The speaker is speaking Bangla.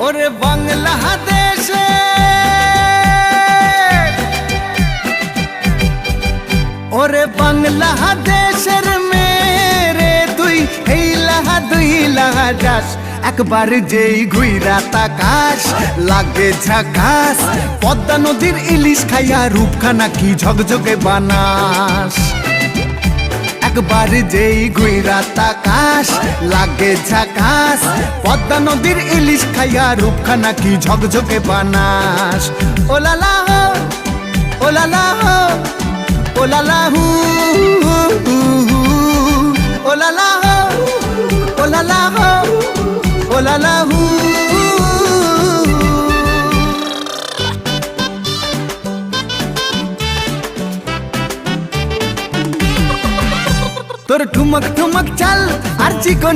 ওরে বাংলাদেশে ওরে বাংলাদেশের মেরে তুই দুই লাহা যাস একবার যেই ঘুইরা তাকাস লাগে ঝাকাস পদ্মা নদীর ইলিশ খাইয়া রূপখানা কি ঝকঝকে বানাস একবার যেই ঘুইরা তাকাস লাগে ঝাকাস পদ্মা নদীর ইলিশ খাইয়া রূপখানা কি ঝকঝকে বানাস ওলালা হো ওলালা হো ওলালা হু ওলালা হো ওলালা হো ওলালা হু তোর ঠুমক ঠুমক চাল আর চিকন